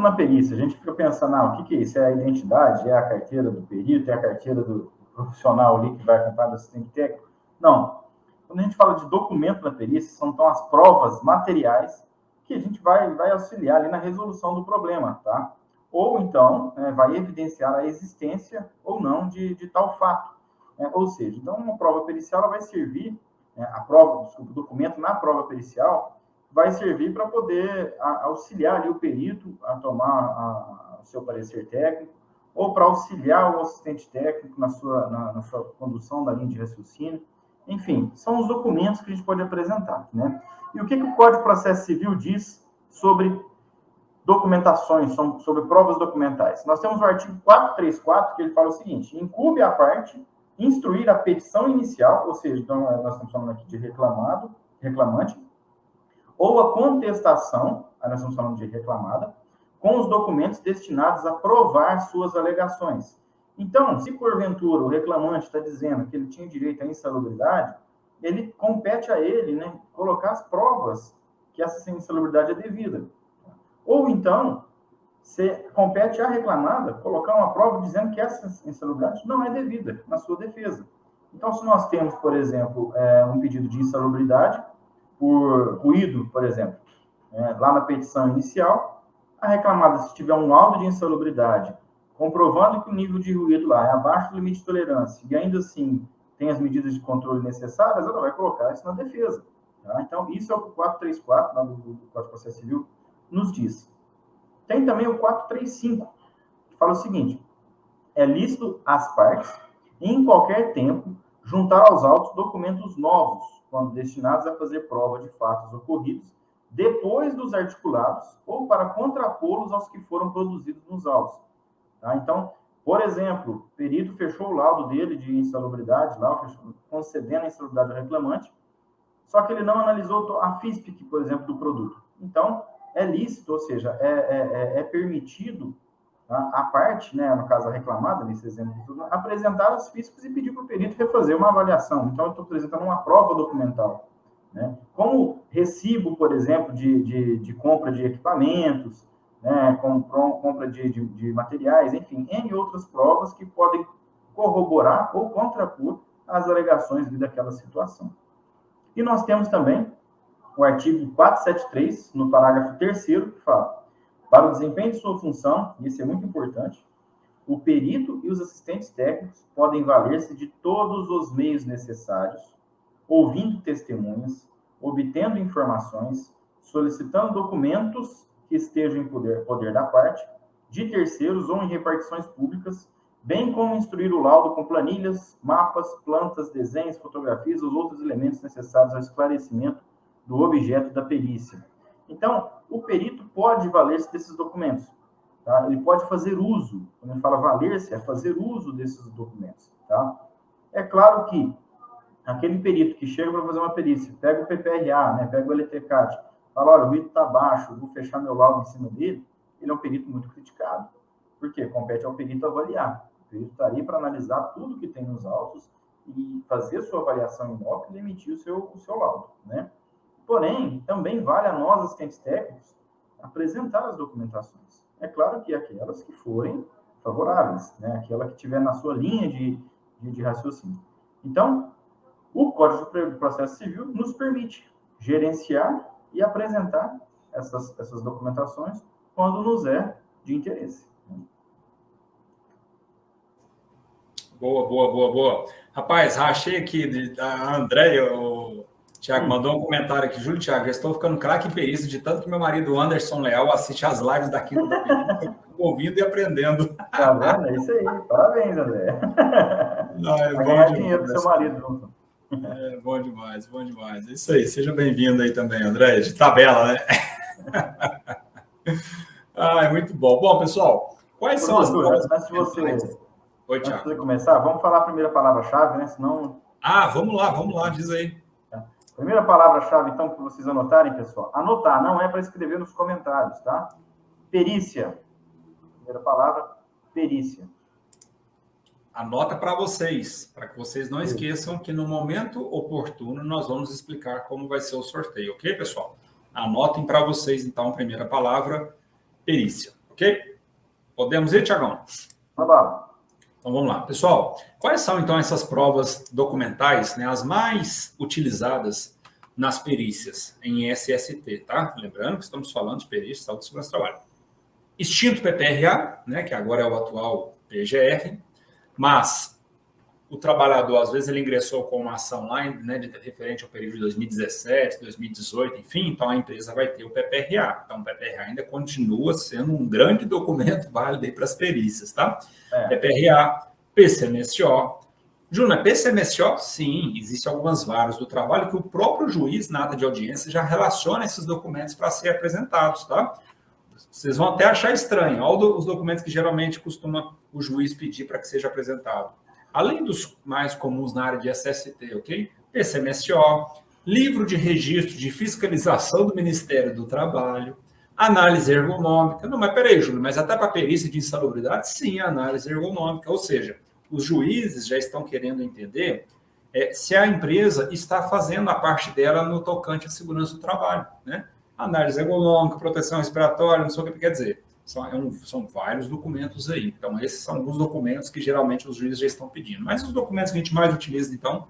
na perícia, a gente fica pensando, o que é isso? É a identidade? É a carteira do perito? É a carteira do profissional ali que vai acompanhar do assistente técnico? Não. Quando a gente fala de documento na perícia, são então as provas materiais que a gente vai auxiliar ali na resolução do problema, tá? Ou então, vai evidenciar a existência ou não de tal fato. Ou seja, então uma prova pericial ela vai servir, o documento na prova pericial vai servir para poder auxiliar ali o perito a tomar o seu parecer técnico, ou para auxiliar o assistente técnico na sua condução da linha de raciocínio. Enfim, são os documentos que a gente pode apresentar, né? E o que o Código de Processo Civil diz sobre documentações, sobre provas documentais? Nós temos o artigo 434, que ele fala o seguinte: incumbe à parte instruir a petição inicial, ou seja, então nós estamos falando aqui de reclamante, ou a contestação, aí nós estamos falando de reclamada, com os documentos destinados a provar suas alegações. Então, se porventura o reclamante está dizendo que ele tinha direito à insalubridade, ele compete a ele, né, colocar as provas que essa insalubridade é devida. Ou então, compete à reclamada colocar uma prova dizendo que essa insalubridade não é devida na sua defesa. Então, se nós temos, por exemplo, um pedido de insalubridade por ruído, por exemplo, lá na petição inicial, a reclamada, se tiver um laudo de insalubridade comprovando que o nível de ruído lá é abaixo do limite de tolerância e ainda assim tem as medidas de controle necessárias, ela vai colocar isso na defesa. Tá? Então, isso é o que o 434 do Código de Processo Civil nos diz. Tem também o 435, que fala o seguinte: é lícito às partes, em qualquer tempo, juntar aos autos documentos novos, quando destinados a fazer prova de fatos ocorridos depois dos articulados ou para contrapô-los aos que foram produzidos nos autos. Tá? Então, por exemplo, o perito fechou o laudo dele de insalubridade, lá, concedendo a insalubridade ao reclamante, só que ele não analisou a FISPIC, por exemplo, do produto. Então, é lícito, ou seja, é permitido a parte, né, no caso a reclamada, nesse exemplo, apresentar as FISPICs e pedir para o perito refazer uma avaliação. Então, eu estou apresentando uma prova documental. Né? Como recibo, por exemplo, de compra de equipamentos, né, compra de materiais, enfim, N outras provas que podem corroborar ou contrapor as alegações daquela situação. E nós temos também o artigo 473, no parágrafo 3º, que fala: para o desempenho de sua função, e isso é muito importante, o perito e os assistentes técnicos podem valer-se de todos os meios necessários, ouvindo testemunhas, obtendo informações, solicitando documentos que estejam em poder da parte, de terceiros ou em repartições públicas, bem como instruir o laudo com planilhas, mapas, plantas, desenhos, fotografias ou outros elementos necessários ao esclarecimento do objeto da perícia. Então, o perito pode valer-se desses documentos. Tá? Ele pode fazer uso. Quando ele fala valer-se, é fazer uso desses documentos. Tá? É claro que aquele perito que chega para fazer uma perícia, pega o PPRA, né, pega o LTCAT, fala: olha, o ruído está baixo, vou fechar meu laudo em cima dele, ele é um perito muito criticado. Por quê? Compete ao perito avaliar. O perito está ali para analisar tudo que tem nos autos e fazer sua avaliação em loco e emitir o seu laudo. Né? Porém, também vale a nós, assistentes técnicos, apresentar as documentações. É claro que aquelas que forem favoráveis, né? Aquela que tiver na sua linha de raciocínio. Então, o Código de Processo Civil nos permite gerenciar e apresentar essas documentações quando nos é de interesse. Boa. Rapaz, achei aqui, a Andréia, o Thiago, mandou um comentário aqui. Júlio, Thiago, já estou ficando craque em perícia, de tanto que meu marido Anderson Leal assiste as lives daqui do perícia, ouvindo e aprendendo. Tá vendo? É isso aí. Parabéns, André. Vai ganhar dinheiro pro seu marido. É, bom demais. É isso aí, seja bem-vindo aí também, André, de tabela, né? É muito bom. Bom, pessoal, quais são as provas? Antes de você começar, vamos falar a primeira palavra-chave, né? Senão... vamos lá, diz aí. Primeira palavra-chave, então, que vocês anotarem, pessoal. Anotar, não é para escrever nos comentários, tá? Perícia. Primeira palavra, perícia. Anota para vocês, para que vocês não esqueçam que no momento oportuno nós vamos explicar como vai ser o sorteio, ok, pessoal? Anotem para vocês, então, a primeira palavra, perícia, ok? Ok? Podemos ir, Tiagão? Vamos. Então, vamos lá. Pessoal, quais são, então, essas provas documentais, né, as mais utilizadas nas perícias em SST, tá? Lembrando que estamos falando de perícia de saúde e segurança do trabalho. Extinto PPRA, né, que agora é o atual PGR, mas o trabalhador, às vezes, ele ingressou com uma ação lá, né, referente ao período de 2017, 2018, enfim, então a empresa vai ter o PPRA. Então, o PPRA ainda continua sendo um grande documento válido aí para as perícias, tá? PPRA, PCMSO. Júnior, PCMSO? Sim, existem algumas varas do trabalho que o próprio juiz, na ata de audiência, já relaciona esses documentos para serem apresentados, tá? Vocês vão até achar estranho. Olha os documentos que geralmente costuma o juiz pedir para que seja apresentado. Além dos mais comuns na área de SST, ok? PCMSO, livro de registro de fiscalização do Ministério do Trabalho, análise ergonômica. Não, mas peraí, Júlio, mas até para perícia de insalubridade, sim, análise ergonômica. Ou seja, os juízes já estão querendo entender se a empresa está fazendo a parte dela no tocante à segurança do trabalho, né? Análise ergonômica, proteção respiratória, não sei o que quer dizer. São vários documentos aí. Então, esses são alguns documentos que geralmente os juízes já estão pedindo. Mas os documentos que a gente mais utiliza, então,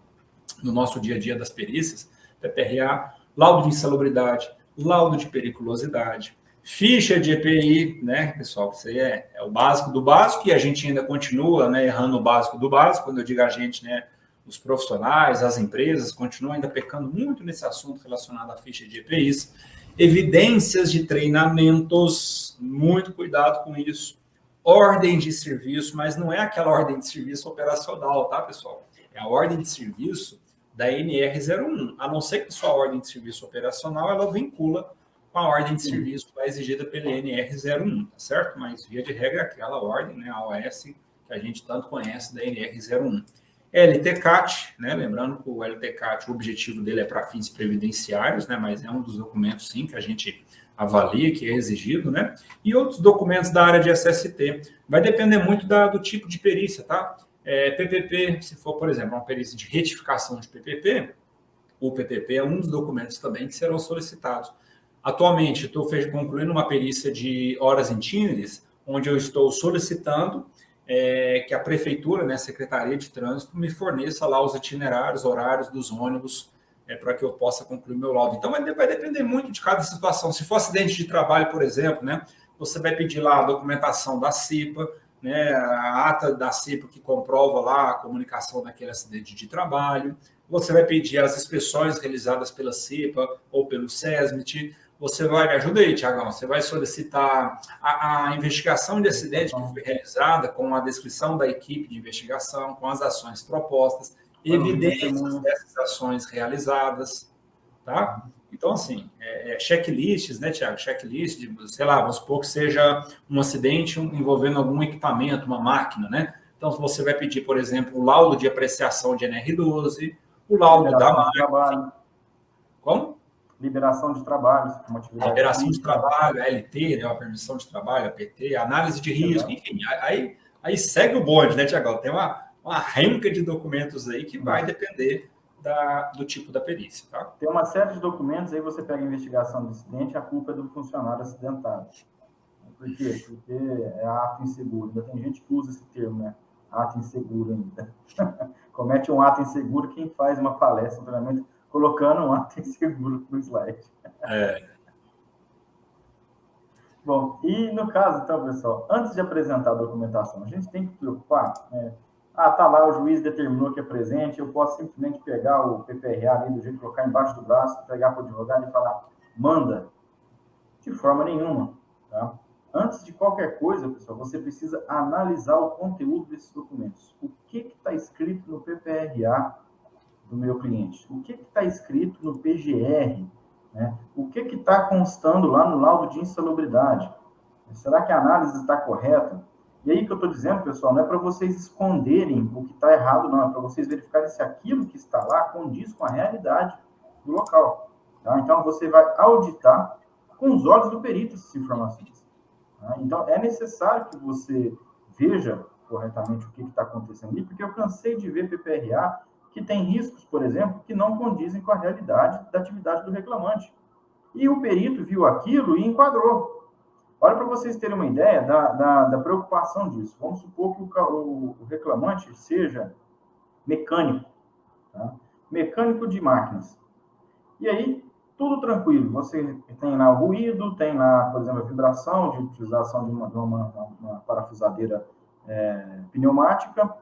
no nosso dia a dia das perícias, PPRA, laudo de insalubridade, laudo de periculosidade, ficha de EPI, né, pessoal? Isso aí é o básico do básico e a gente ainda continua, né, errando o básico do básico. Quando eu digo a gente, né, os profissionais, as empresas continuam ainda pecando muito nesse assunto relacionado à ficha de EPIs. Evidências de treinamentos, muito cuidado com isso. Ordem de serviço, mas não é aquela ordem de serviço operacional, tá, pessoal? É a ordem de serviço da NR01. A não ser que sua ordem de serviço operacional, ela vincula com a ordem de serviço exigida pela NR01, tá certo? Mas, via de regra, aquela ordem, né, a OS, que a gente tanto conhece da NR01. LTCAT, né? Lembrando que o LTCAT, o objetivo dele é para fins previdenciários, né? Mas é um dos documentos, sim, que a gente avalia, que é exigido, né? E outros documentos da área de SST. Vai depender muito do tipo de perícia, tá? PPP, se for, por exemplo, uma perícia de retificação de PPP, o PPP é um dos documentos também que serão solicitados. Atualmente, estou concluindo uma perícia de horas itinerares, onde eu estou solicitando que a prefeitura, né, a Secretaria de Trânsito, me forneça lá os itinerários, horários dos ônibus, para que eu possa concluir meu laudo. Então, vai depender muito de cada situação. Se for acidente de trabalho, por exemplo, né, você vai pedir lá a documentação da CIPA, né, a ata da CIPA que comprova lá a comunicação daquele acidente de trabalho. Você vai pedir as inspeções realizadas pela CIPA ou pelo SESMIT. Você vai, me ajuda aí, Tiagão, você vai solicitar a investigação de acidente que foi realizada com a descrição da equipe de investigação, com as ações propostas, evidências dessas ações realizadas, tá? Então, assim, checklists, né, Tiago? Checklist, sei lá, vamos supor que seja um acidente envolvendo algum equipamento, uma máquina, né? Então, você vai pedir, por exemplo, o laudo de apreciação de NR12, o laudo da máquina. Como? Liberação de trabalho. Liberação de trabalho, a LT, né, a permissão de trabalho, a PT, análise de risco, enfim. Aí segue o bonde, né, Tiagão? Tem uma renca de documentos aí que vai depender do tipo da perícia, tá? Tem uma série de documentos, aí você pega a investigação do acidente, a culpa é do funcionário acidentado. Por quê? Porque é ato inseguro. Ainda tem gente que usa esse termo, né? Ato inseguro ainda. Comete um ato inseguro quem faz uma palestra, treinamento, colocando um ato inseguro no slide. Bom, e no caso, então, pessoal, antes de apresentar a documentação, a gente tem que preocupar, tá lá, o juiz determinou que é presente, eu posso simplesmente pegar o PPRA ali do jeito, colocar embaixo do braço, pegar para o advogado e falar, manda. De forma nenhuma, tá? Antes de qualquer coisa, pessoal, você precisa analisar o conteúdo desses documentos. O que está escrito no PPRA do meu cliente? O que está escrito no PGR? Né? O que está constando lá no laudo de insalubridade? Será que a análise está correta? E aí que eu estou dizendo, pessoal, não é para vocês esconderem o que está errado, não. É para vocês verificarem se aquilo que está lá condiz com a realidade do local. Tá? Então, você vai auditar com os olhos do perito essas informações. Tá? Então, é necessário que você veja corretamente o que está acontecendo ali, porque eu cansei de ver PPRA que tem riscos, por exemplo, que não condizem com a realidade da atividade do reclamante. E o perito viu aquilo e enquadrou. Olha para vocês terem uma ideia da preocupação disso. Vamos supor que o reclamante seja mecânico, tá? Mecânico de máquinas. E aí, tudo tranquilo. Você tem lá o ruído, tem lá, por exemplo, a vibração de utilização de uma parafusadeira pneumática,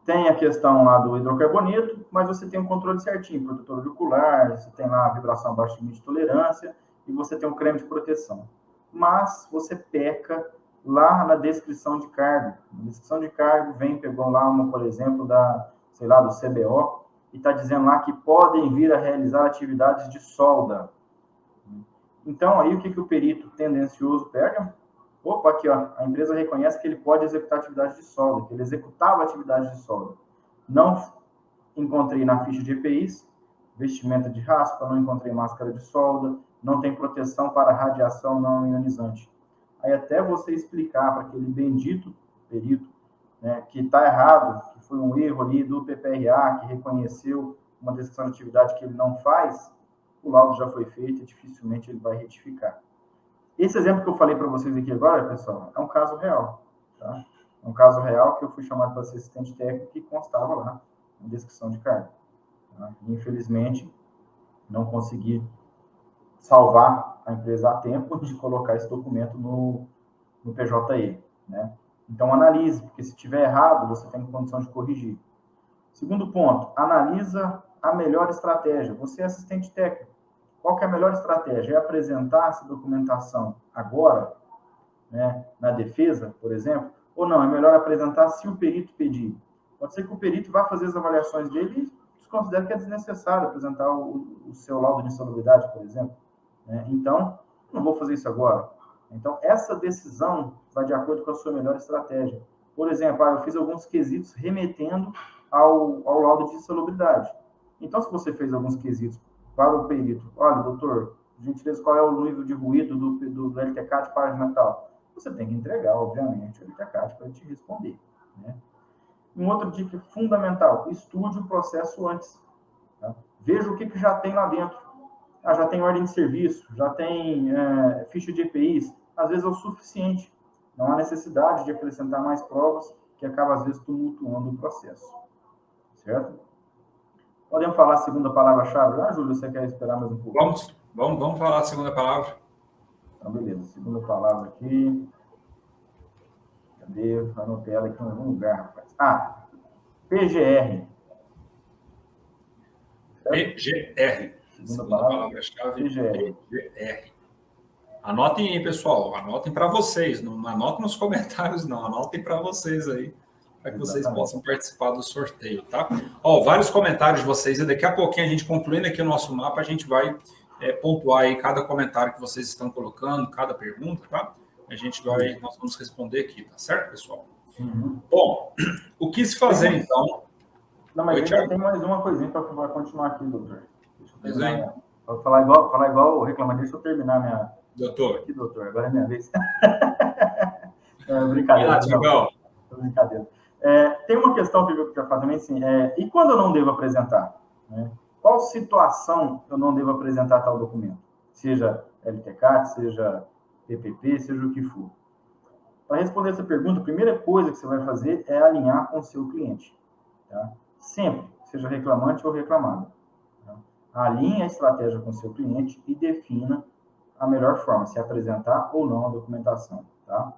tem a questão lá do hidrocarboneto, mas você tem um controle certinho, protetor auricular, você tem lá a vibração abaixo do limite de tolerância e você tem um creme de proteção. Mas você peca lá na descrição de cargo. Na descrição de cargo pegou lá uma, por exemplo, sei lá, do CBO, e está dizendo lá que podem vir a realizar atividades de solda. Então, aí o que o perito tendencioso pega? Opa, aqui, ó, a empresa reconhece que ele pode executar atividade de solda, que ele executava atividade de solda. Não encontrei na ficha de EPIs, vestimenta de raspa, não encontrei máscara de solda, não tem proteção para radiação não ionizante. Aí até você explicar para aquele bendito perito, né, que está errado, que foi um erro ali do PPRA, que reconheceu uma descrição de atividade que ele não faz, o laudo já foi feito e dificilmente ele vai retificar. Esse exemplo que eu falei para vocês aqui agora, pessoal, é um caso real. Tá? É um caso real que eu fui chamado para assistente técnico e constava lá na descrição de cargo. Tá? Infelizmente, não consegui salvar a empresa a tempo de colocar esse documento no PJE. Né? Então, analise, porque se estiver errado, você tem condição de corrigir. Segundo ponto, analisa a melhor estratégia. Você é assistente técnico. Qual que é a melhor estratégia? É apresentar essa documentação agora, né, na defesa, por exemplo? Ou não, é melhor apresentar se o perito pedir? Pode ser que o perito vá fazer as avaliações dele e desconsidere que é desnecessário apresentar o seu laudo de insalubridade, por exemplo. Né? Então, não vou fazer isso agora. Então, essa decisão vai de acordo com a sua melhor estratégia. Por exemplo, eu fiz alguns quesitos remetendo ao laudo de insalubridade. Então, se você fez alguns quesitos para o perito, olha, doutor, gentileza, qual é o nível de ruído do LTCAT de página tal? Você tem que entregar, obviamente, o LTCAT para ele te responder. Né? Um outro dica fundamental, estude o processo antes. Tá? Veja o que já tem lá dentro. Já tem ordem de serviço, já tem ficha de EPIs, às vezes é o suficiente. Não há necessidade de acrescentar mais provas, que acaba, às vezes, tumultuando o processo. Certo? Podemos falar a segunda palavra-chave? Júlio, você quer esperar mais um pouco? Vamos falar a segunda palavra. Então, beleza. Segunda palavra aqui. Cadê? Eu anotei ela aqui em algum lugar, rapaz. PGR. PGR. Segunda palavra-chave. PGR. Anotem aí, pessoal. Anotem para vocês. Não anotem nos comentários, não. Anotem para vocês aí, para que vocês possam participar do sorteio, tá? Vários comentários de vocês. E daqui a pouquinho, a gente concluindo aqui o nosso mapa, a gente vai pontuar aí cada comentário que vocês estão colocando, cada pergunta, tá? Nós vamos responder aqui, tá certo, pessoal? Uhum. Bom, o que se fazer, então? Não, mas ainda tem mais uma coisinha para continuar aqui, doutor. Deixa eu terminar. Vou falar igual o reclamante. Deixa eu terminar minha... Doutor. Aqui, doutor. Agora é minha vez. Brincadeira. Brincadeira. Tem uma questão que eu quero falar também, assim, e quando eu não devo apresentar? Né? Qual situação eu não devo apresentar tal documento? Seja LTCAT, seja PPP, seja o que for. Para responder essa pergunta, a primeira coisa que você vai fazer é alinhar com o seu cliente. Tá? Sempre, seja reclamante ou reclamado. Tá? Alinhe a estratégia com o seu cliente e defina a melhor forma, se apresentar ou não a documentação. Tá?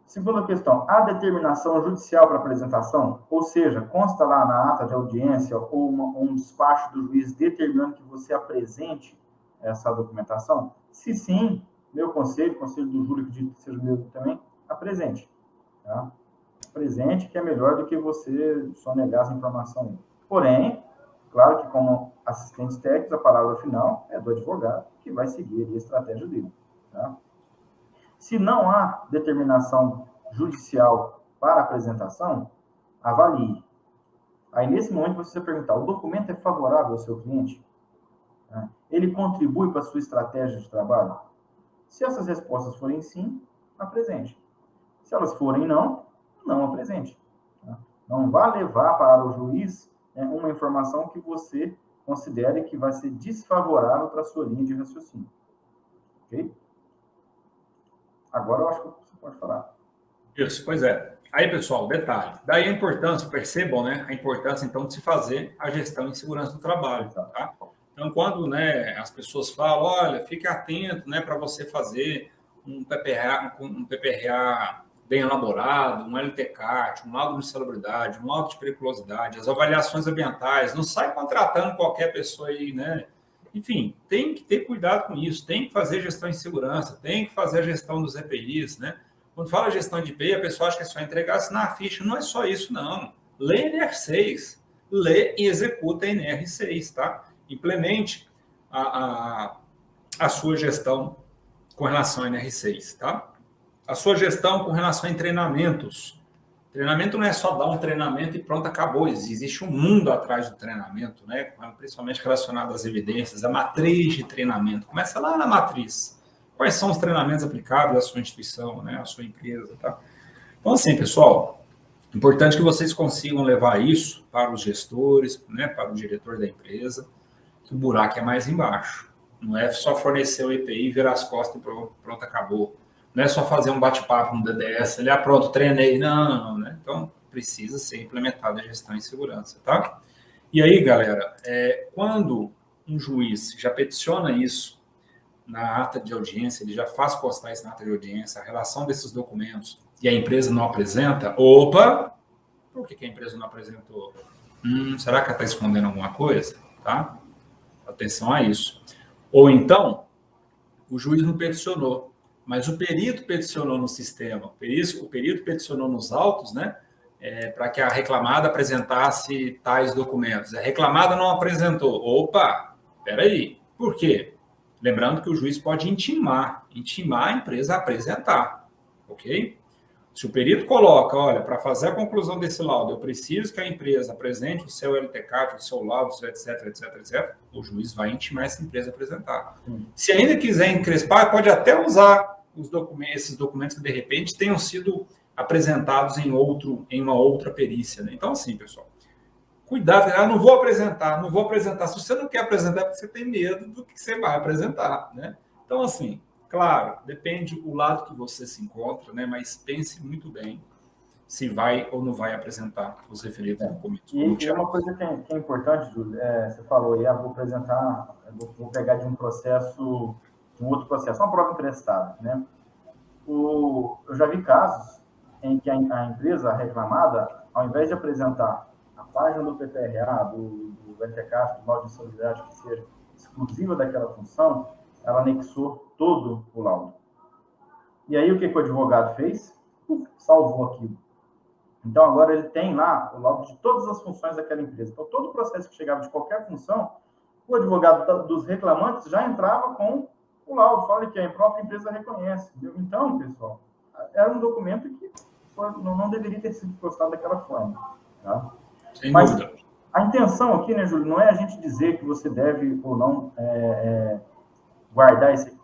Segunda questão, há determinação judicial para apresentação? Ou seja, consta lá na ata de audiência ou um despacho do juiz determinando que você apresente essa documentação? Se sim, meu conselho do Júlio, que seja o meu também, apresente. Tá? Apresente, que é melhor do que você só negar essa informação. Porém, claro que como assistentes técnicos, a palavra final é do advogado, que vai seguir a estratégia dele. Tá? Se não há determinação judicial para apresentação, avalie. Aí, nesse momento, você perguntar, o documento é favorável ao seu cliente? Ele contribui para a sua estratégia de trabalho? Se essas respostas forem sim, apresente. Se elas forem não apresente. Não vá levar para o juiz uma informação que você considere que vai ser desfavorável para a sua linha de raciocínio. Ok? Agora eu acho que você pode falar. Isso, pois é. Aí, pessoal, detalhe. Daí a importância, percebam, né? A importância, então, de se fazer a gestão em segurança do trabalho, tá? Então, quando, né, as pessoas falam, olha, fique atento, né, para você fazer um PPRA bem elaborado, um LTCAT, um laudo de insalubridade, um laudo de periculosidade, as avaliações ambientais, não sai contratando qualquer pessoa aí, né? Enfim, tem que ter cuidado com isso, tem que fazer gestão em segurança, tem que fazer a gestão dos EPIs, né? Quando fala gestão de EPI, a pessoa acha que é só entregar, assinar a ficha. Não é só isso, não. Lê NR6. Lê e executa NR6, tá? Implemente a sua gestão com relação a NR6, tá? A sua gestão com relação a treinamentos. Treinamento não é só dar um treinamento e pronto, acabou. Existe um mundo atrás do treinamento, né? Principalmente relacionado às evidências, a matriz de treinamento. Começa lá na matriz. Quais são os treinamentos aplicáveis à sua instituição, né, à sua empresa, tá? Então, assim, pessoal, importante que vocês consigam levar isso para os gestores, né, para o diretor da empresa, que o buraco é mais embaixo. Não é só fornecer o EPI, virar as costas e pronto, acabou. Não é só fazer um bate-papo no DDS, ele, pronto, treinei. Não, né? Então, precisa ser implementada a gestão em segurança, tá? E aí, galera, quando um juiz já peticiona isso na ata de audiência, ele já faz constar isso na ata de audiência, a relação desses documentos, e a empresa não apresenta, opa, por que a empresa não apresentou? Será que ela está escondendo alguma coisa? Tá? Atenção a isso. Ou então, o juiz não peticionou, mas o perito peticionou no sistema, o perito peticionou nos autos, né, para que a reclamada apresentasse tais documentos. A reclamada não apresentou. Opa, peraí, por quê? Lembrando que o juiz pode intimar a empresa a apresentar, ok? Se o perito coloca, olha, para fazer a conclusão desse laudo, eu preciso que a empresa apresente o seu LTCAT, o seu laudo, etc, etc, etc, o juiz vai intimar essa empresa a apresentar. Se ainda quiser encrespar, pode até usar esses documentos que, de repente, tenham sido apresentados em uma outra perícia, né? Então, assim, pessoal, cuidado, não vou apresentar. Se você não quer apresentar, é porque você tem medo do que você vai apresentar, né? Então, assim, claro, depende do lado que você se encontra, né? Mas pense muito bem se vai ou não vai apresentar os referidos documentos. E uma coisa que é importante, Júlio, você falou aí, vou apresentar, vou pegar de um outro processo, uma prova emprestada, né? Eu já vi casos em que a empresa reclamada, ao invés de apresentar a página do PPRA, do LTCAT, do laudo de insalubridade, que seja exclusiva daquela função, ela anexou todo o laudo. E aí, o que o advogado fez? Salvou aquilo. Então, agora ele tem lá o laudo de todas as funções daquela empresa. Então, todo o processo que chegava de qualquer função, o advogado dos reclamantes já entrava com o laudo, fala que a própria empresa reconhece. Então, pessoal, era um documento que não deveria ter sido postado daquela forma. Tá? Sem dúvida. A intenção aqui, né, Júlio, não é a gente dizer que você deve ou não guardar esse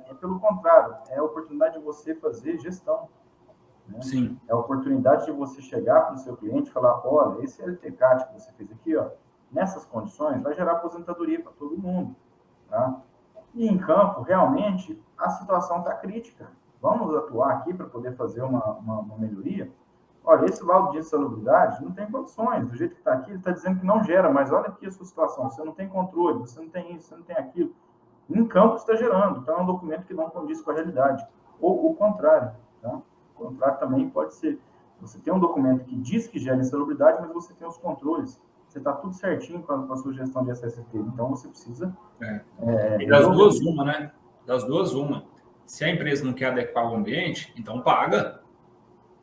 é pelo contrário, é a oportunidade de você fazer gestão. Né? Sim. É a oportunidade de você chegar para o seu cliente e falar, olha, esse LTCAT que você fez aqui, ó, nessas condições, vai gerar aposentadoria para todo mundo. Tá? E em campo, realmente, a situação está crítica. Vamos atuar aqui para poder fazer uma melhoria? Olha, esse laudo de insalubridade não tem condições. Do jeito que está aqui, ele está dizendo que não gera, mas olha aqui a sua situação. Você não tem controle, você não tem isso, você não tem aquilo. Em campo está gerando. Então, é um documento que não condiz com a realidade. Ou o contrário. Tá? O contrário também pode ser. Você tem um documento que diz que gera insalubridade, mas você tem os controles. Você está tudo certinho com a sua gestão de SST. Então, você precisa... E das duas, uma, né? Das duas, uma. Se a empresa não quer adequar o ambiente, então paga.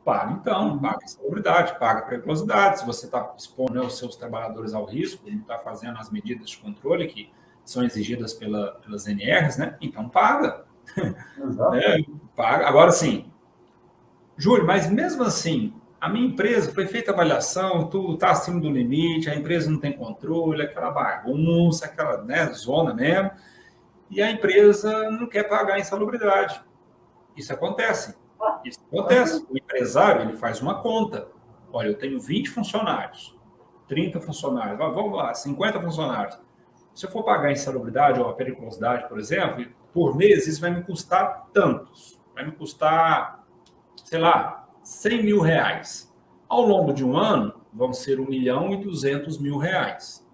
Paga, então. Paga a insalubridade, paga a periculosidade. Se você está expondo, né, os seus trabalhadores ao risco, não está fazendo as medidas de controle que são exigidas pelas NRs, né? Então, paga. Exato. Paga. Agora, sim, Júlio, mas mesmo assim, a minha empresa foi feita a avaliação, tudo está acima do limite, a empresa não tem controle, aquela bagunça, aquela, né, zona mesmo, e a empresa não quer pagar a insalubridade. Isso acontece. O empresário, ele faz uma conta. Olha, eu tenho 20 funcionários, 30 funcionários, vamos lá, 50 funcionários. Se eu for pagar a insalubridade ou a periculosidade, por exemplo, por mês, isso vai me custar tantos. vai me custar, sei lá, 100 mil reais. Ao longo de um ano, vão ser 1.200.000 reais.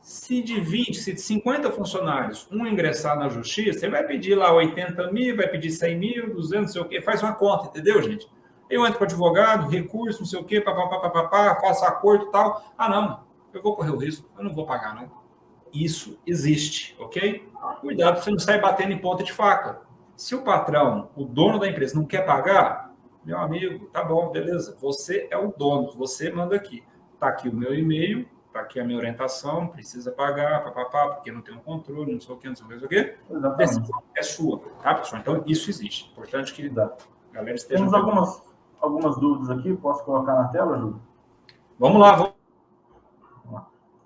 Se de 50 funcionários, um ingressar na justiça, ele vai pedir lá 80 mil, vai pedir 100 mil, 200, não sei o quê, faz uma conta, entendeu, gente? Eu entro com o advogado, recurso, não sei o quê, papapá, faço acordo e tal. Ah, não, eu vou correr o risco, eu não vou pagar, não. Isso existe, ok? Cuidado para você não sair batendo em ponta de faca. Se o patrão, o dono da empresa, não quer pagar, meu amigo, tá bom, beleza, você é o dono, você manda aqui. Tá aqui o meu e-mail, tá aqui a minha orientação, precisa pagar, papapá, porque não tem um controle, não sei o que, não sei o que. A decisão é sua, tá, pessoal? Então, isso existe. Importante que a galera esteja... Temos algumas dúvidas aqui, posso colocar na tela, Júlio? Vamos lá,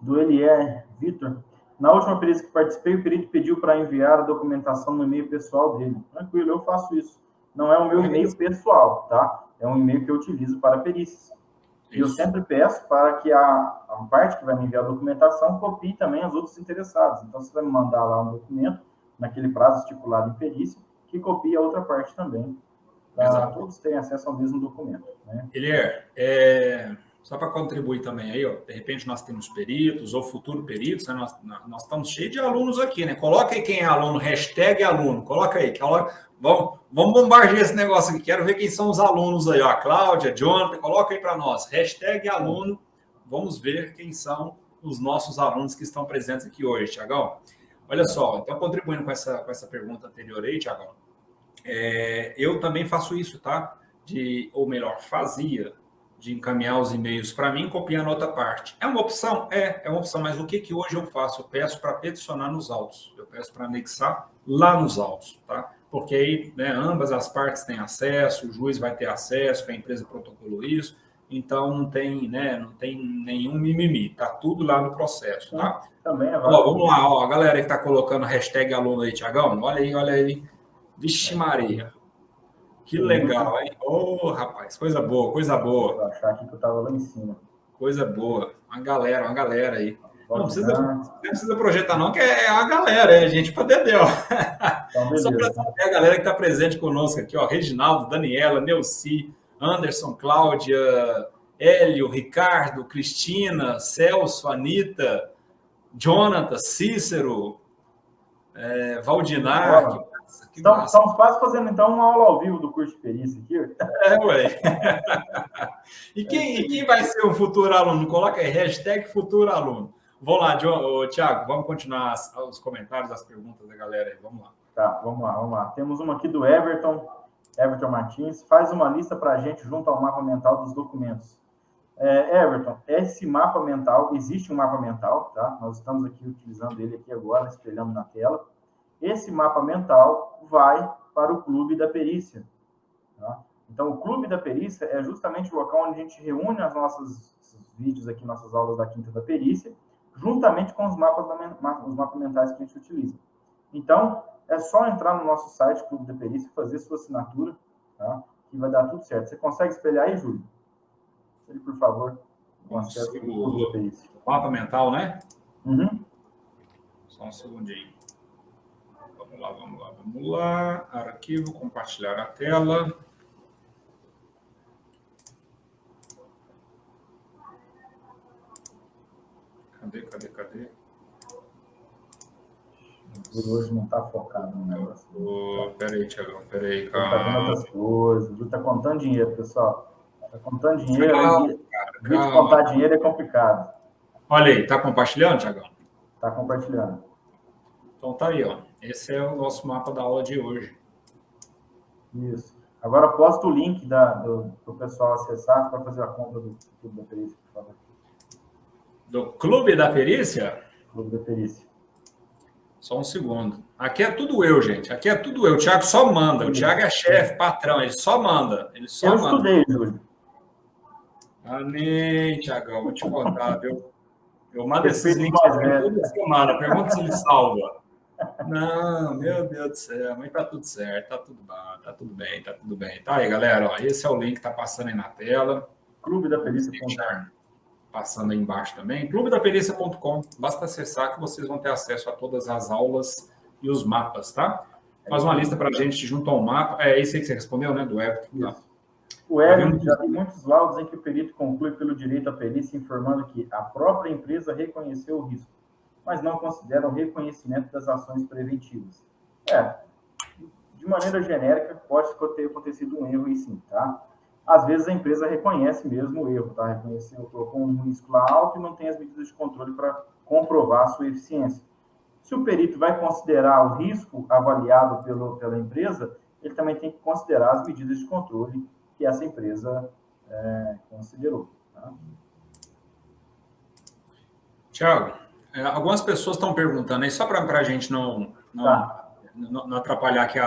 Do Elier Vitor. Na última perícia que participei, o perito pediu para enviar a documentação no e-mail pessoal dele. Tranquilo, eu faço isso. Não é o meu e-mail pessoal, tá? É um e-mail que eu utilizo para perícias. E eu sempre peço para que a parte que vai me enviar a documentação copie também os outros interessados. Então, você vai me mandar lá um documento, naquele prazo estipulado em perícia, que copie a outra parte também. Para todos terem acesso ao mesmo documento. Né? Elier, só para contribuir também aí, ó, de repente nós temos peritos ou futuro peritos, né? Nós estamos cheios de alunos aqui, né? Coloca aí quem é aluno, hashtag aluno, coloca aí. Vamos bombardear esse negócio aqui, quero ver quem são os alunos aí, ó, a Cláudia, Jonathan, coloca aí para nós, hashtag aluno, vamos ver quem são os nossos alunos que estão presentes aqui hoje, Tiagão. Olha só, então contribuindo com essa pergunta anterior aí, Tiagão, eu também faço isso, tá? Ou melhor, fazia, de encaminhar os e-mails para mim, copiando outra parte. É uma opção? É uma opção, mas o que hoje eu faço? Eu peço para peticionar nos autos, eu peço para anexar lá nos autos, tá? Porque aí, né, ambas as partes têm acesso, o juiz vai ter acesso, a empresa protocolou isso, então não tem nenhum mimimi, tá tudo lá no processo, tá? Também é válido. Vamos lá, ó, a galera que tá colocando hashtag aluno aí, Tiagão, olha aí. Vixe Maria. Que legal, hein? Ô, rapaz, coisa boa. Vou achar aqui que eu estava lá em cima. Coisa boa. Uma galera aí. Não precisa projetar não, que é a galera, é a gente para Dedéu. Então, só para saber a galera que está presente conosco aqui, ó, Reginaldo, Daniela, Neuci, Anderson, Cláudia, Hélio, Ricardo, Cristina, Celso, Anitta, Jonathan, Cícero, Valdinar... Estamos quase fazendo, então, uma aula ao vivo do curso de perícia aqui. Ué. E quem vai ser o futuro aluno? Coloca aí, hashtag futuro aluno. Vamos lá, Thiago, vamos continuar os comentários, as perguntas da galera aí. Vamos lá. Tá, vamos lá. Temos uma aqui do Everton Martins. Faz uma lista para a gente junto ao mapa mental dos documentos. Everton, esse mapa mental, existe um mapa mental, tá? Nós estamos aqui utilizando ele aqui agora, espelhando na tela. Esse mapa mental vai para o Clube da Perícia. Tá? Então, o Clube da Perícia é justamente o local onde a gente reúne os vídeos aqui, nossas aulas da Quinta da Perícia, juntamente com os mapas mentais que a gente utiliza. Então, é só entrar no nosso site, Clube da Perícia, fazer sua assinatura, tá? Que vai dar tudo certo. Você consegue espelhar aí, Júlio? Ele, por favor, com acesso ao Clube da Perícia. Mapa mental, né? Uhum. Só um segundinho. Vamos lá. Arquivo, compartilhar a tela. Cadê? Hoje não está focado no negócio. Peraí, Thiagão, peraí, calma. Está vendo outras coisas. Está contando dinheiro, pessoal. Está contando dinheiro. Calma. Contar dinheiro é complicado. Olha aí, está compartilhando, Thiagão? Está compartilhando. Então tá aí, ó. Esse é o nosso mapa da aula de hoje. Isso. Agora posta o link para o pessoal acessar para fazer a compra do Clube da Perícia, por favor. Do Clube da Perícia? Clube da Perícia. Só um segundo. Aqui é tudo eu, gente. Aqui é tudo eu. O Thiago só manda. O Thiago é chefe, patrão. Ele só manda. Eu estudei, Júlio. Amém, Thiagão. Vou te contar, viu? Eu mando esses links toda semana. Pergunta se ele salva. Não, meu Deus do céu, mas tá tudo certo, tá tudo bem. Tá aí, galera, ó, esse é o link que tá passando aí na tela. Clube da Perícia. Passando aí embaixo também, clubedaperícia.com. Basta acessar que vocês vão ter acesso a todas as aulas e os mapas, tá? Faz uma lista para a gente junto ao mapa. É isso aí que você respondeu, né? Do Everton. Tá. O Everton já tem muitos laudos em que o perito conclui pelo direito à perícia informando que a própria empresa reconheceu o risco, mas não considera o reconhecimento das ações preventivas. De maneira genérica, pode ter acontecido um erro aí sim, tá? Às vezes a empresa reconhece mesmo o erro, tá? Reconheceu, colocou um risco lá alto e não tem as medidas de controle para comprovar a sua eficiência. Se o perito vai considerar o risco avaliado pela empresa, ele também tem que considerar as medidas de controle que essa empresa considerou. Tá? Tiago, algumas pessoas estão perguntando aí, só para a gente não atrapalhar aqui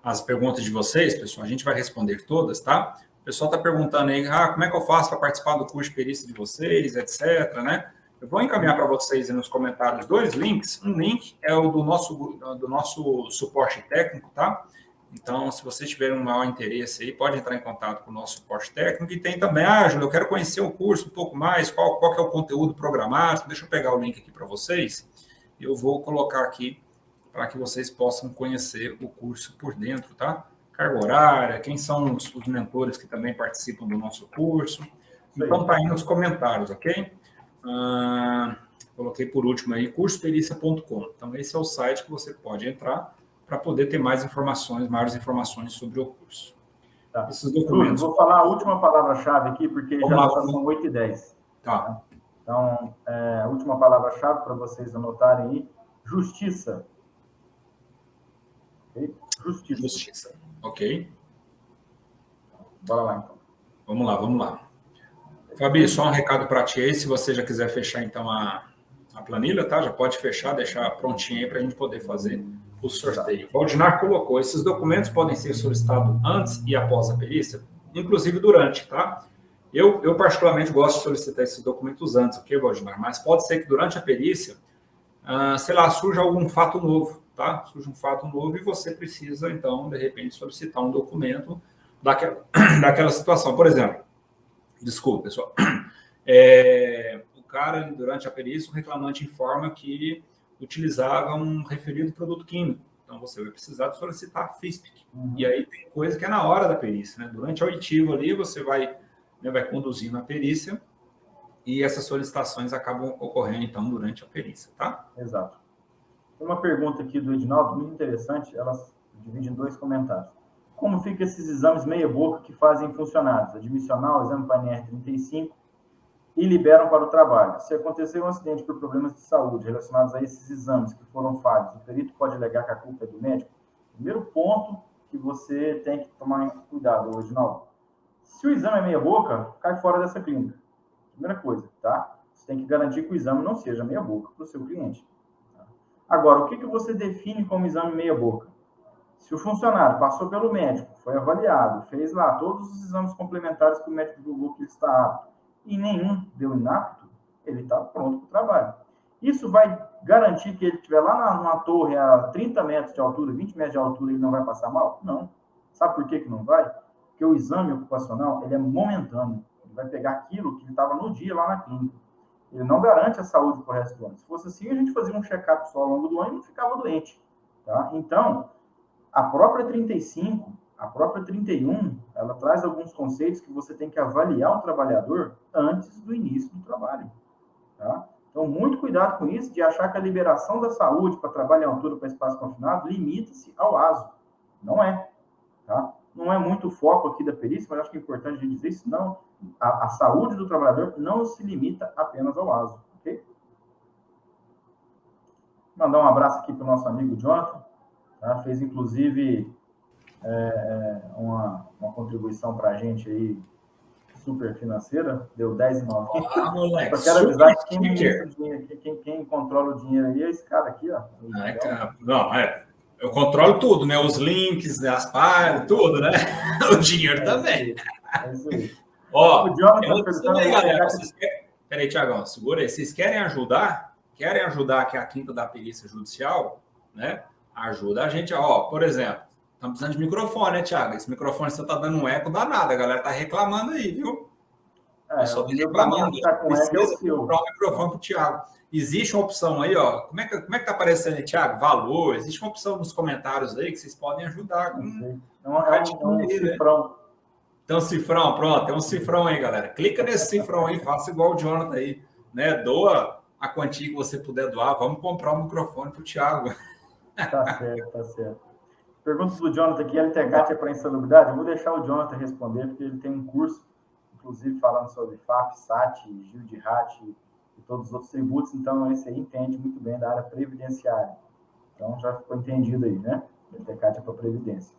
as perguntas de vocês, pessoal, a gente vai responder todas, tá? O pessoal está perguntando aí, como é que eu faço para participar do curso de perícia de vocês, etc, né? Eu vou encaminhar para vocês aí nos comentários 2 links. Um link é o do nosso suporte técnico, tá? Então, se vocês tiverem um maior interesse aí, pode entrar em contato com o nosso suporte técnico. E tem também, Júlio, eu quero conhecer o curso um pouco mais, qual que é o conteúdo programático. Deixa eu pegar o link aqui para vocês. Eu vou colocar aqui para que vocês possam conhecer o curso por dentro, tá? Carga horária, quem são os mentores que também participam do nosso curso. Então, tá aí nos comentários, ok? Coloquei por último aí, cursoperícia.com. Então, esse é o site que você pode entrar para poder ter mais informações, maiores informações sobre o curso. Tá. Esses documentos... Vou falar a última palavra-chave aqui, porque já são 8h10. Tá. Então, a última palavra-chave para vocês anotarem aí, justiça. Okay? Justiça. Ok. Bora lá, então. Vamos lá. Fabi, só um recado para ti aí, se você já quiser fechar, então, a planilha, tá? Já pode fechar, deixar prontinho aí para a gente poder fazer o sorteio. O Valdinar colocou, esses documentos podem ser solicitados antes e após a perícia, inclusive durante, tá? Eu particularmente gosto de solicitar esses documentos antes, ok, Valdinar? Mas pode ser que durante a perícia, sei lá, surja algum fato novo, tá? Surge um fato novo e você precisa, então, de repente, solicitar um documento daquela situação. Por exemplo, desculpa, pessoal, o cara, durante a perícia, o reclamante informa que utilizava um referido produto químico. Então, você vai precisar de solicitar a FISPIC. E aí tem coisa que é na hora da perícia, né? Durante a oitiva ali, você vai conduzindo a perícia e essas solicitações acabam ocorrendo, então, durante a perícia, tá? Exato. Tem uma pergunta aqui do Edinaldo, muito interessante, ela divide em 2 comentários. Como ficam esses exames meia-boca que fazem funcionários? Admissional, exame PNR 35, e liberam para o trabalho. Se acontecer um acidente por problemas de saúde relacionados a esses exames que foram falhos, o perito pode alegar que a culpa é do médico? Primeiro ponto que você tem que tomar cuidado, Edinaldo. Se o exame é meia-boca, cai fora dessa clínica. Primeira coisa, tá? Você tem que garantir que o exame não seja meia-boca para o seu cliente. Tá? Agora, o que você define como exame meia-boca? Se o funcionário passou pelo médico, foi avaliado, fez lá todos os exames complementares que o médico julgou que ele está apto, e nenhum deu inapto, ele está pronto para o trabalho. Isso vai garantir que ele estiver lá numa torre a 30 metros de altura, 20 metros de altura, ele não vai passar mal? Não. Sabe por que não vai? Porque o exame ocupacional, ele é momentâneo. Ele vai pegar aquilo que ele estava no dia lá na clínica. Ele não garante a saúde para o resto do ano. Se fosse assim, a gente fazia um check-up só ao longo do ano e não ficava doente. Tá? Então, a própria 35, a própria 31, ela traz alguns conceitos que você tem que avaliar o trabalhador antes do início do trabalho. Tá? Então, muito cuidado com isso, de achar que a liberação da saúde para trabalho em altura para espaço confinado limita-se ao ASO. Não é. Tá? Não é muito o foco aqui da perícia, mas acho que é importante a gente dizer isso. Não, a saúde do trabalhador não se limita apenas ao ASO. Ok? Mandar um abraço aqui para o nosso amigo Jonathan. Tá? Fez, inclusive, uma contribuição para a gente aí, super financeira, deu 10,90. Moleque, só quero avisar que quem controla o dinheiro aí é esse cara aqui, ó. Eu controlo tudo, né? Os links, né? As páginas, tudo, né? O dinheiro também. É isso aí. Ó, galera, peraí, Tiagão, segura aí. Vocês querem ajudar? Querem ajudar aqui a quinta da perícia judicial, né? Ajuda a gente, ó, por exemplo, estamos precisando de microfone, né, Thiago? Esse microfone você tá dando um eco danado, a galera tá reclamando aí, viu? Só tá reclamando. Tá com eco, precisa comprar um microfone pro Thiago. existe uma opção aí, ó. Como é que tá aparecendo aí, Thiago? Valor. Existe uma opção nos comentários aí que vocês podem ajudar com um cifrão. Né? Tem um cifrão, pronto. Tem um cifrão aí, galera. Clica nesse cifrão aí, faça igual o Jonathan aí, né? Doa a quantia que você puder doar. Vamos comprar um microfone pro Thiago. Tá certo, tá certo. Pergunta do Jonathan aqui, LTCAT é para insalubridade? Eu vou deixar o Jonathan responder, porque ele tem um curso, inclusive falando sobre FAP, SAT, GIL de RAT e todos os outros tributos, então esse aí entende muito bem da área previdenciária. Então já ficou entendido aí, né? LTCAT é para previdência.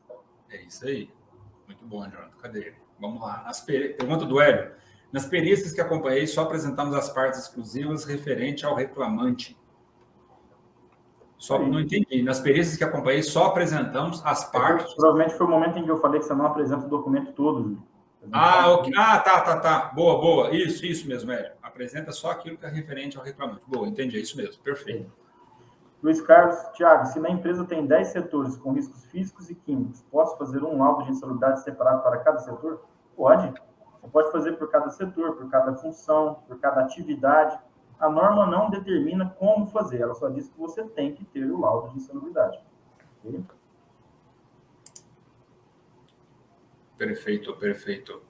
É isso aí. Muito bom, Jonathan. Cadê ele? Vamos lá. Pergunta do Hélio. Nas perícias que acompanhei, só apresentamos as partes exclusivas referente ao reclamante. Só não entendi. Nas perícias que acompanhei, só apresentamos as partes. Provavelmente foi o momento em que eu falei que você não apresenta o documento todo, Júlio. Ok. Tá. Boa. Isso mesmo, Hélio. Apresenta só aquilo que é referente ao reclamante. Boa, entendi. É isso mesmo. Perfeito. Luiz Carlos, Thiago, se na empresa tem 10 setores com riscos físicos e químicos, posso fazer um laudo de insalubridade separado para cada setor? Pode. Você pode fazer por cada setor, por cada função, por cada atividade. A norma não determina como fazer, ela só diz que você tem que ter o laudo de insalubridade. Okay? Perfeito.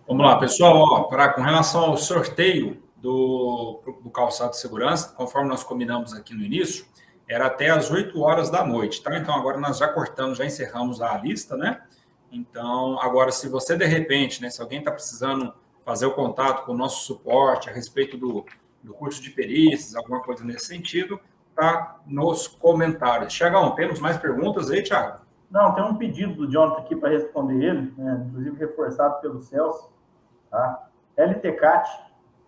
Vamos lá, pessoal. Com relação ao sorteio do calçado de segurança, conforme nós combinamos aqui no início, era até às 8 horas da noite, tá? Então, agora nós já cortamos, já encerramos a lista, né? Então, agora, se você, de repente, né, se alguém está precisando fazer o contato com o nosso suporte a respeito do curso de perícias, alguma coisa nesse sentido, tá nos comentários. Tiagão, temos mais perguntas aí, Thiago? Não, tem um pedido do Jonathan aqui para responder ele, né, inclusive reforçado pelo Celso, tá? LTCAT,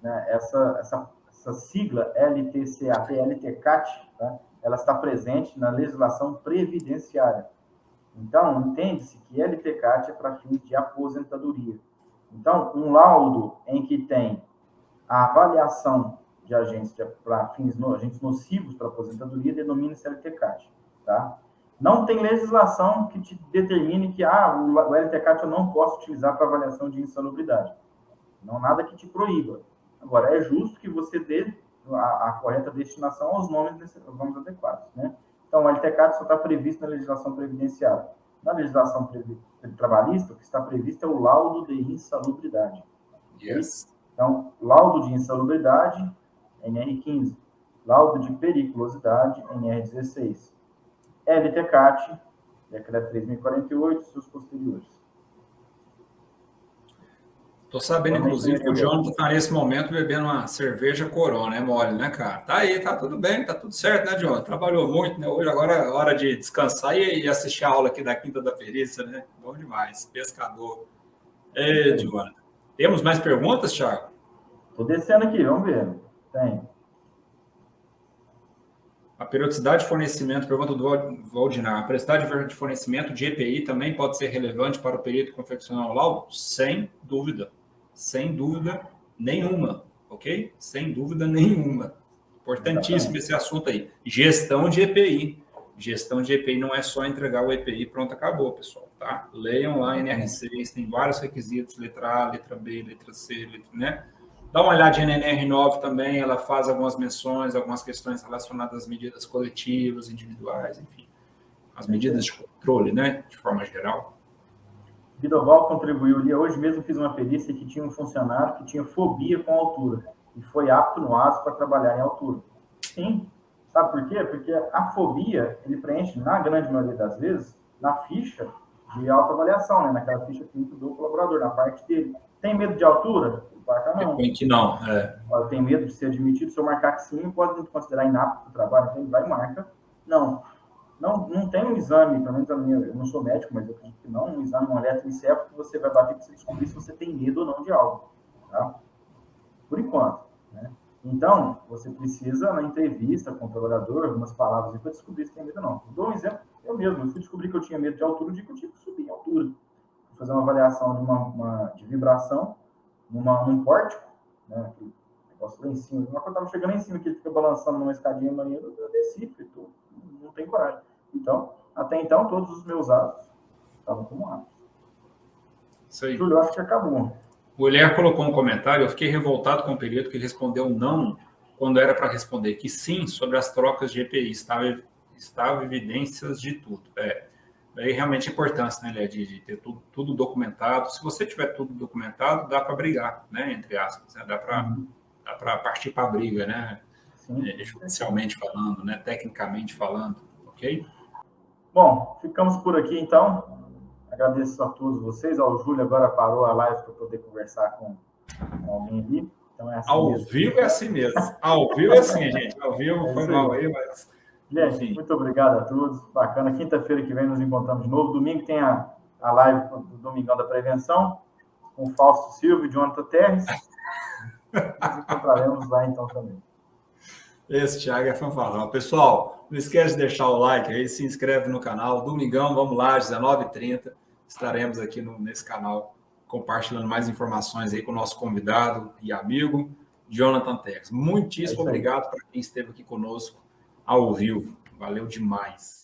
né, essa sigla LTCAT, LTCAT, tá? Ela está presente na legislação previdenciária. Então, entende-se que LTCAT é para fins de aposentadoria. Então, um laudo em que tem a avaliação de agentes para fins agentes nocivos para aposentadoria denomina-se LTCAT, tá? Não tem legislação que te determine que o LTCAT eu não posso utilizar para avaliação de insalubridade. Não nada que te proíba. Agora, é justo que você dê a correta destinação aos nomes adequados, né? Então, o LTCAT só está previsto na legislação previdenciária. Na legislação trabalhista, o que está previsto é o laudo de insalubridade. Yes. Então, laudo de insalubridade, NR15. Laudo de periculosidade, NR16. LTCAT, decreto 3.048, seus posteriores. Tô sabendo, inclusive, que o Jonathan está nesse momento bebendo uma cerveja Corona, é mole, né, cara? Tá aí, tá tudo bem, tá tudo certo, né, Jonathan? Trabalhou muito, né? Hoje agora é hora de descansar e assistir a aula aqui da Quinta da Perícia, né? Bom demais, pescador. Ei, Jonathan. Temos mais perguntas, Thiago? Tô descendo aqui, vamos ver. Tem. A periodicidade de fornecimento, pergunta do Valdinar, a periodicidade de fornecimento de EPI também pode ser relevante para o perito confeccionar o laudo? Sem dúvida nenhuma, ok? Sem dúvida nenhuma. Importantíssimo esse assunto aí. Gestão de EPI. Gestão de EPI não é só entregar o EPI, pronto, acabou, pessoal, tá? Leiam lá em NR6, tem vários requisitos, letra A, letra B, letra C, né? Dá uma olhadinha na NR9 também, ela faz algumas menções, algumas questões relacionadas às medidas coletivas, individuais, enfim. As medidas de controle, né, de forma geral. Vidoval contribuiu ali. Hoje mesmo fiz uma perícia que tinha um funcionário que tinha fobia com altura e foi apto no ASO para trabalhar em altura. Sim. Sabe por quê? Porque a fobia, ele preenche, na grande maioria das vezes, na ficha de autoavaliação, né? Naquela ficha clínica do colaborador, na parte dele. Tem medo de altura? Marca não. Tem que não, é. Tem medo de ser admitido. Se eu marcar que sim, pode considerar inapto para o trabalho. Então, ele vai e marca. Não tem um exame, pelo menos a minha, eu não sou médico, mas eu acredito que não, um exame, um eletroencefalo que você vai bater para você descobrir se você tem medo ou não de algo, tá? Por enquanto, né? Então, você precisa, na entrevista com o trabalhador, algumas palavras para descobrir se tem medo ou não. Vou dar um exemplo, eu mesmo, fui descobrir que eu tinha medo de altura, o dia que eu tive que subir em altura. Fui fazer uma avaliação de vibração num pórtico, né? Aquele negócio lá em cima. Quando eu estava chegando lá em cima, que ele fica balançando numa escadinha maneira, eu desci, não tem coragem. Então, até então, todos os meus atos estavam como atos. Isso aí. Júlio, eu acho que acabou. O Mulher colocou um comentário, eu fiquei revoltado com o perito que respondeu não quando era para responder que sim, sobre as trocas de EPI, estava evidências de tudo. Daí realmente a importância, né, Lé, de ter tudo documentado. Se você tiver tudo documentado, dá para brigar, né, entre aspas, né? Dá para partir para a briga, né, judicialmente falando, né, tecnicamente falando, ok? Bom, ficamos por aqui então. Agradeço a todos vocês. O Júlio agora parou a live para poder conversar com alguém ali. Então é assim Ao mesmo. vivo é assim mesmo. Ao vivo é assim, gente. Ao vivo foi mal aí, mas... Gente, enfim. muito obrigado a todos. Bacana. Quinta-feira que vem nos encontramos de novo. Domingo tem a live do Domingão da Prevenção com o Fausto Silva e Jonathan Terres. Nos encontraremos lá então também. Esse Thiago é fanfarrão. Pessoal, não esquece de deixar o like aí, se inscreve no canal. Domingão, vamos lá, às 19h30. Estaremos aqui nesse canal compartilhando mais informações aí com o nosso convidado e amigo, Jonathan Terres. Muitíssimo obrigado para quem esteve aqui conosco ao vivo. Valeu demais.